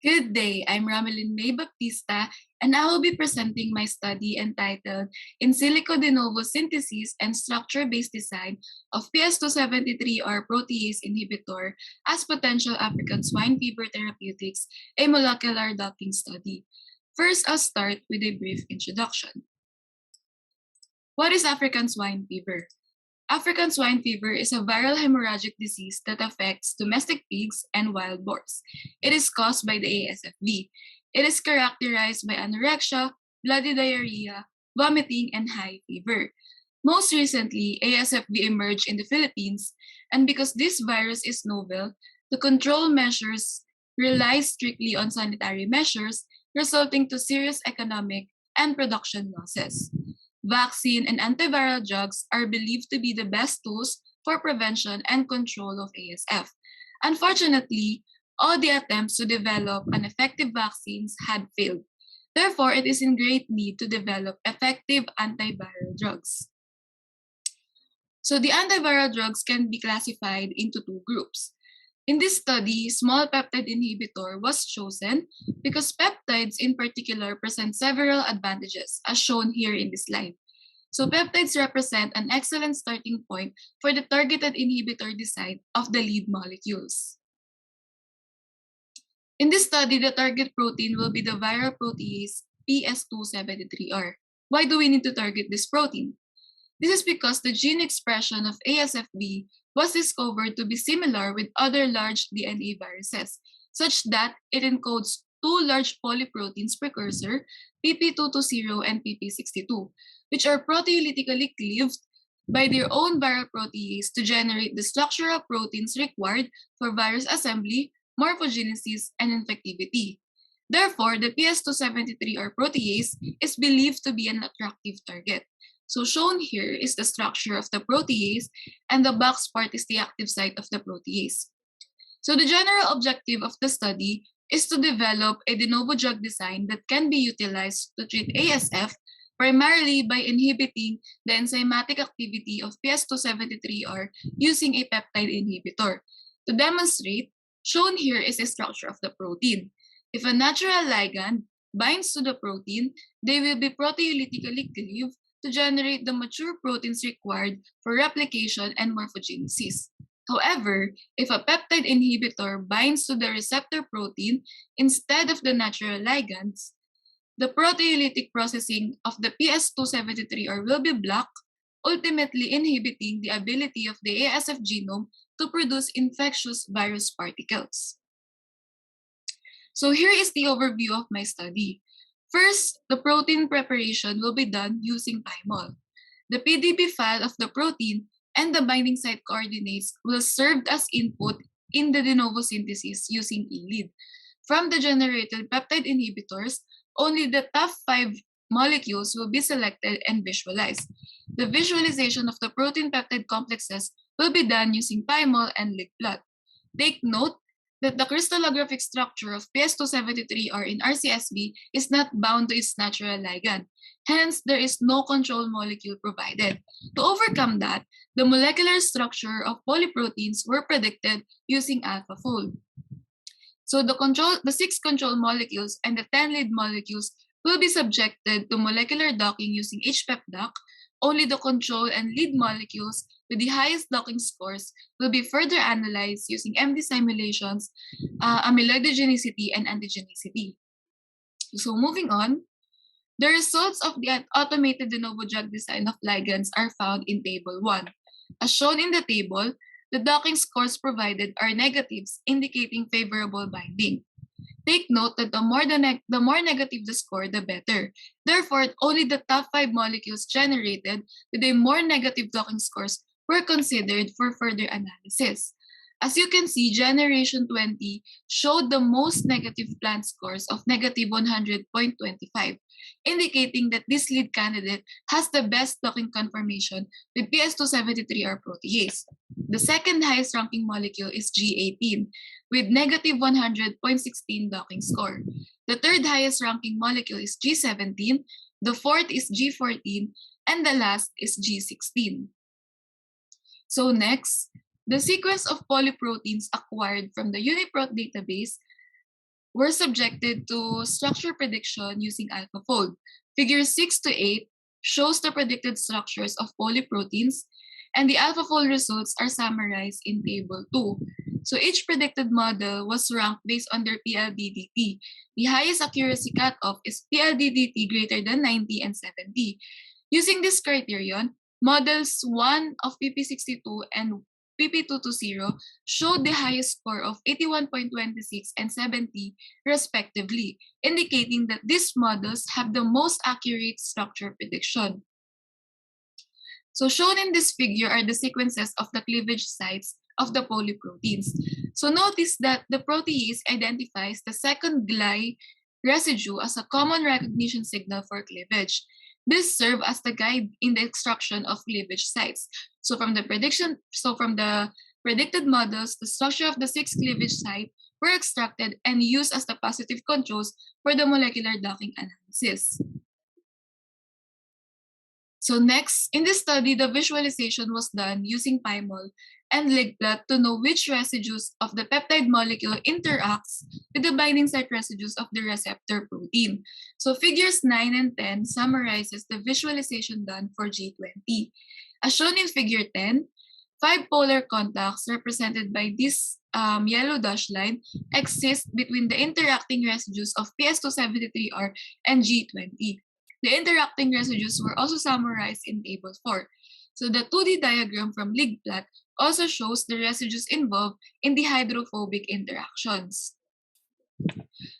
Good day, I'm Romelyn BAPTISTA, and I will be presenting my study entitled In Silico de Novo Synthesis and Structure-Based Design of PS273R Protease Inhibitor as Potential African Swine Fever Therapeutics, a Molecular Docking Study. First, I'll start with a brief introduction. What is African swine fever? African swine fever is a viral hemorrhagic disease that affects domestic pigs and wild boars. It is caused by the ASFV. It is characterized by anorexia, bloody diarrhea, vomiting, and high fever. Most recently, ASFV emerged in the Philippines, and because this virus is novel, the control measures rely strictly on sanitary measures, resulting to serious economic and production losses. Vaccine and antiviral drugs are believed to be the best tools for prevention and control of ASF. Unfortunately, all the attempts to develop an effective vaccines had failed. Therefore, it is in great need to develop effective antiviral drugs. So the antiviral drugs can be classified into two groups. In this study, small peptide inhibitor was chosen because peptides in particular present several advantages, as shown here in this slide. So peptides represent an excellent starting point for the targeted inhibitor design of the lead molecules. In this study, the target protein will be the viral protease PS273R. Why do we need to target this protein? This is because the gene expression of ASFB was discovered to be similar with other large DNA viruses, such that it encodes two large polyproteins precursor, PP220 and PP62, which are proteolytically cleaved by their own viral protease to generate the structural proteins required for virus assembly, morphogenesis, and infectivity. Therefore, the PS273R protease is believed to be an attractive target. So shown here is the structure of the protease, and the box part is the active site of the protease. So the general objective of the study is to develop a de novo drug design that can be utilized to treat ASF primarily by inhibiting the enzymatic activity of PS273R using a peptide inhibitor. To demonstrate, shown here is the structure of the protein. If a natural ligand binds to the protein, they will be proteolytically cleaved to generate the mature proteins required for replication and morphogenesis. However, if a peptide inhibitor binds to the receptor protein instead of the natural ligands, the proteolytic processing of the PS273R will be blocked, ultimately inhibiting the ability of the ASF genome to produce infectious virus particles. So here is the overview of my study. First, the protein preparation will be done using thymol. The PDB file of the protein and the binding site coordinates will serve as input in the de novo synthesis using ELID. From the generated peptide inhibitors, only the top 5 molecules will be selected and visualized. The visualization of the protein peptide complexes will be done using thymol and lig plot. Take note that the crystallographic structure of PS273R in RCSB is not bound to its natural ligand. Hence, there is no control molecule provided. To overcome that, the molecular structure of polyproteins were predicted using AlphaFold. So the 6 control molecules and the 10 lead molecules will be subjected to molecular docking using HPEP-dock. Only the control and lead molecules with the highest docking scores will be further analyzed using MD simulations, amyloidogenicity, and antigenicity. So moving on, the results of the automated de novo drug design of ligands are found in Table 1. As shown in the table, the docking scores provided are negatives, indicating favorable binding. Take note that the more negative the score, the better. Therefore, only the top 5 molecules generated with a more negative docking scores were considered for further analysis. As you can see, generation 20 showed the most negative plant scores of negative 100.25, indicating that this lead candidate has the best docking conformation with PS273R protease. The second highest ranking molecule is G18 with negative 100.16 docking score. The third highest ranking molecule is G17, the fourth is G14, and the last is G16. So next, the sequence of polyproteins acquired from the UniProt database were subjected to structure prediction using AlphaFold. Figure 6 to 8 shows the predicted structures of polyproteins, and the AlphaFold results are summarized in Table 2. So each predicted model was ranked based on their PLDDT. The highest accuracy cutoff is PLDDT greater than 90 and 70. Using this criterion, models 1 of PP62 and PP220 showed the highest score of 81.26 and 70 respectively, indicating that these models have the most accurate structure prediction. So shown in this figure are the sequences of the cleavage sites of the polyproteins. So notice that the protease identifies the second gly residue as a common recognition signal for cleavage. This serves as the guide in the extraction of cleavage sites. So from the predicted models, the structure of the 6 cleavage site were extracted and used as the positive controls for the molecular docking analysis. So next, in this study, the visualization was done using PyMol and LigPlot to know which residues of the peptide molecule interacts with the binding site residues of the receptor protein. So figures 9 and 10 summarizes the visualization done for G20. As shown in figure 10, 5 polar contacts represented by this yellow dashed line exist between the interacting residues of PS273R and G20. The interacting residues were also summarized in Table 4. So the 2D diagram from LigPlot also shows the residues involved in the hydrophobic interactions.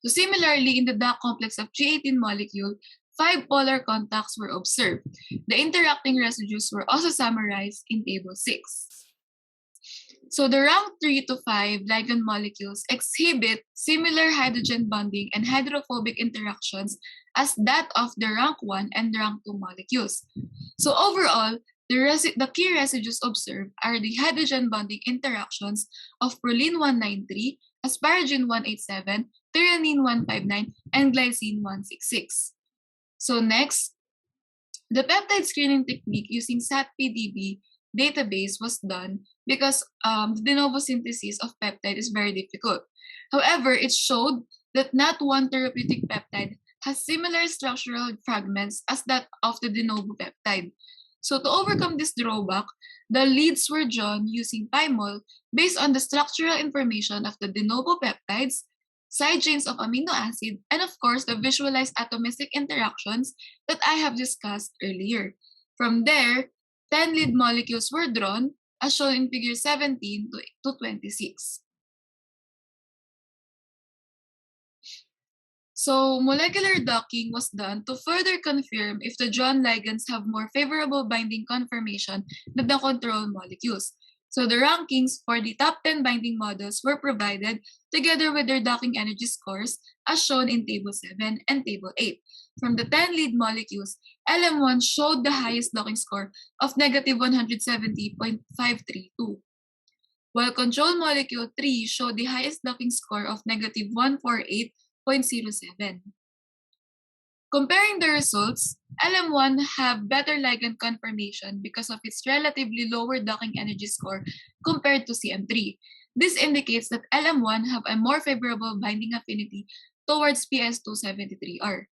So similarly, in the DAC complex of G18 molecule, 5 polar contacts were observed. The interacting residues were also summarized in Table 6. So the rank 3 to 5 ligand molecules exhibit similar hydrogen bonding and hydrophobic interactions as that of the rank 1 and rank 2 molecules. So overall, the key residues observed are the hydrogen bonding interactions of proline 193, asparagine 187, threonine 159, and glycine 166. So next, the peptide screening technique using SAT-PDB database was done because the de novo synthesis of peptide is very difficult. However, it showed that not one therapeutic peptide has similar structural fragments as that of the de novo peptide. So to overcome this drawback, the leads were drawn using PyMol based on the structural information of the de novo peptides, side chains of amino acid, and of course the visualized atomistic interactions that I have discussed earlier. From there, 10 lead molecules were drawn as shown in figure 17 to 26. So molecular docking was done to further confirm if the John ligands have more favorable binding conformation than the control molecules. So the rankings for the top 10 binding models were provided together with their docking energy scores as shown in Table 7 and Table 8. From the 10 lead molecules, LM1 showed the highest docking score of negative 170.532, while control molecule 3 showed the highest docking score of negative 148.07. Comparing the results, LM1 have better ligand conformation because of its relatively lower docking energy score compared to CM3. This indicates that LM1 have a more favorable binding affinity towards PS273R.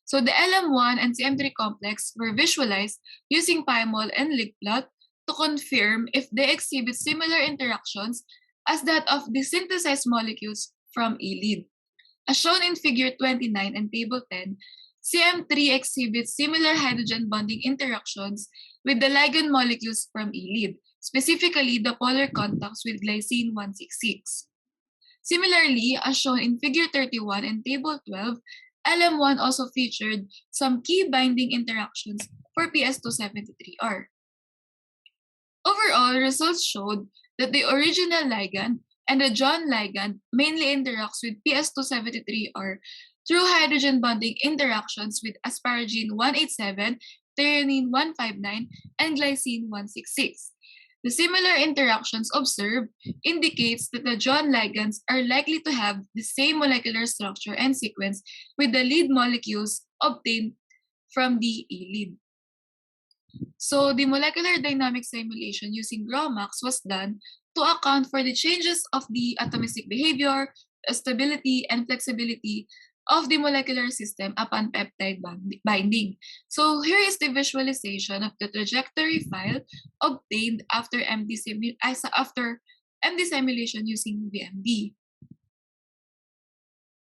So the LM1 and CM3 complex were visualized using PyMol and LigPlot to confirm if they exhibit similar interactions as that of the synthesized molecules from E-lead. As shown in figure 29 and table 10, CM3 exhibits similar hydrogen bonding interactions with the ligand molecules from E-lead, specifically the polar contacts with glycine 166. Similarly, as shown in figure 31 and table 12, LM1 also featured some key binding interactions for PS273R. Overall, results showed that the original ligand and the John ligand mainly interacts with PS273R through hydrogen bonding interactions with asparagine 187, threonine 159, and glycine 166. The similar interactions observed indicates that the John ligands are likely to have the same molecular structure and sequence with the lead molecules obtained from the E-lead. So the molecular dynamic simulation using GROMACS was done to account for the changes of the atomistic behavior, stability, and flexibility of the molecular system upon peptide binding. So here is the visualization of the trajectory file obtained after MD simulation using VMD.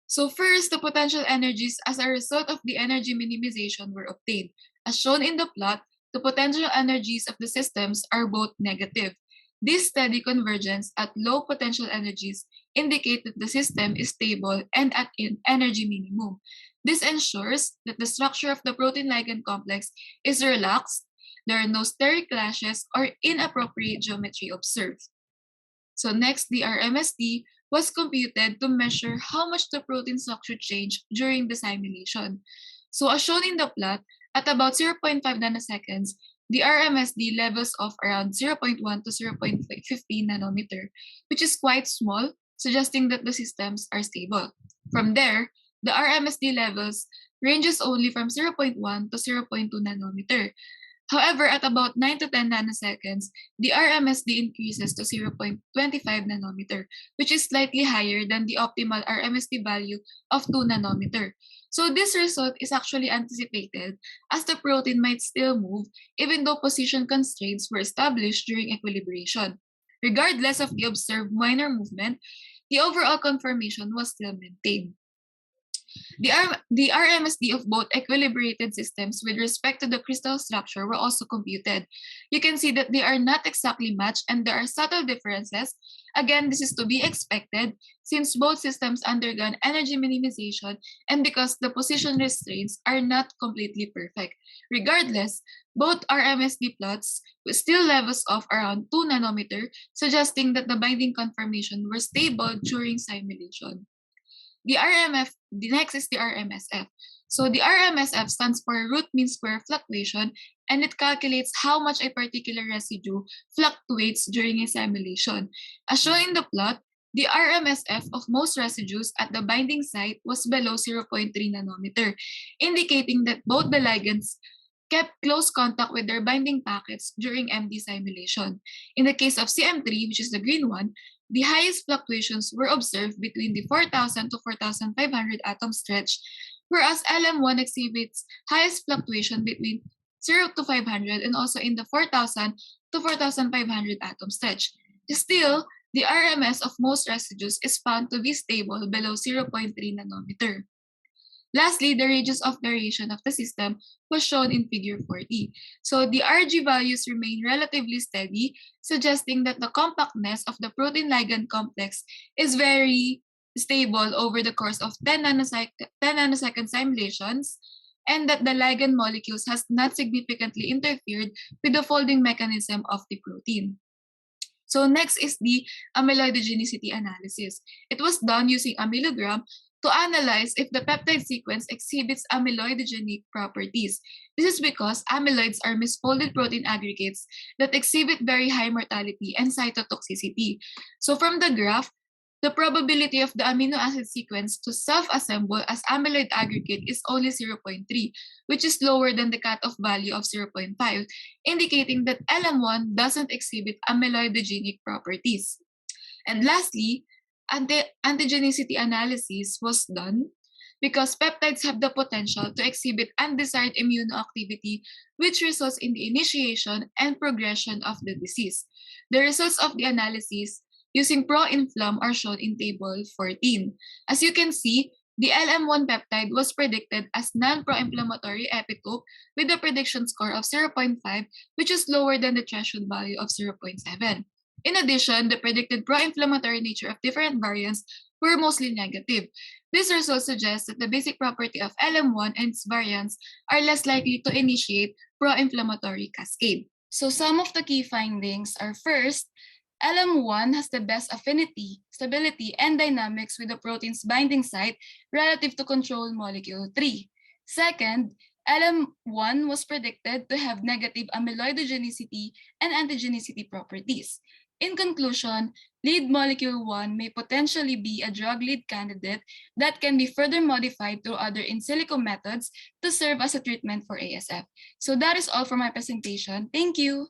So first, the potential energies as a result of the energy minimization were obtained. As shown in the plot, the potential energies of the systems are both negative. This steady convergence at low potential energies indicate that the system is stable and at an energy minimum. This ensures that the structure of the protein-ligand complex is relaxed, there are no steric clashes or inappropriate geometry observed. So next, the RMSD was computed to measure how much the protein structure changed during the simulation. So as shown in the plot, at about 0.5 nanoseconds, the RMSD levels off around 0.1 to 0.15 nanometer, which is quite small, suggesting that the systems are stable. From there, the RMSD levels ranges only from 0.1 to 0.2 nanometer. However, at about 9 to 10 nanoseconds, the RMSD increases to 0.25 nanometer, which is slightly higher than the optimal RMSD value of 2 nanometer. So this result is actually anticipated as the protein might still move even though position constraints were established during equilibration. Regardless of the observed minor movement, the overall conformation was still maintained. The RMSD of both equilibrated systems with respect to the crystal structure were also computed. You can see that they are not exactly matched and there are subtle differences. Again, this is to be expected since both systems undergone energy minimization and because the position restraints are not completely perfect. Regardless, both RMSD plots still levels off around 2 nanometer, suggesting that the binding conformation were stable during simulation. The next is the RMSF. So the RMSF stands for root mean square fluctuation, and it calculates how much a particular residue fluctuates during a simulation. As shown in the plot, the RMSF of most residues at the binding site was below 0.3 nanometer, indicating that both the ligands kept close contact with their binding packets during MD simulation. In the case of CM3, which is the green one, the highest fluctuations were observed between the 4,000 to 4,500 atom stretch, whereas LM1 exhibits highest fluctuation between 0 to 500 and also in the 4,000 to 4,500 atom stretch. Still, the RMS of most residues is found to be stable below 0.3 nanometer. Lastly, the radius of variation of the system was shown in figure 40. So the RG values remain relatively steady, suggesting that the compactness of the protein-ligand complex is very stable over the course of 10 nanosecond simulations, and that the ligand molecules has not significantly interfered with the folding mechanism of the protein. So next is the amyloidogenicity analysis. It was done using amylogram to analyze if the peptide sequence exhibits amyloidogenic properties. This is because amyloids are misfolded protein aggregates that exhibit very high mortality and cytotoxicity. So from the graph, the probability of the amino acid sequence to self-assemble as amyloid aggregate is only 0.3, which is lower than the cutoff value of 0.5, indicating that LM1 doesn't exhibit amyloidogenic properties. And lastly, antigenicity analysis was done because peptides have the potential to exhibit undesired immunoactivity, which results in the initiation and progression of the disease. The results of the analysis using pro-inflam are shown in table 14. As you can see, the LM1 peptide was predicted as non-pro-inflammatory epitope with a prediction score of 0.5, which is lower than the threshold value of 0.7. In addition, the predicted pro-inflammatory nature of different variants were mostly negative. This result suggests that the basic property of LM1 and its variants are less likely to initiate pro-inflammatory cascade. So some of the key findings are: first, LM1 has the best affinity, stability, and dynamics with the protein's binding site relative to control molecule 3. Second, LM1 was predicted to have negative amyloidogenicity and antigenicity properties. In conclusion, lead molecule 1 may potentially be a drug lead candidate that can be further modified through other in silico methods to serve as a treatment for ASF. So that is all for my presentation. Thank you.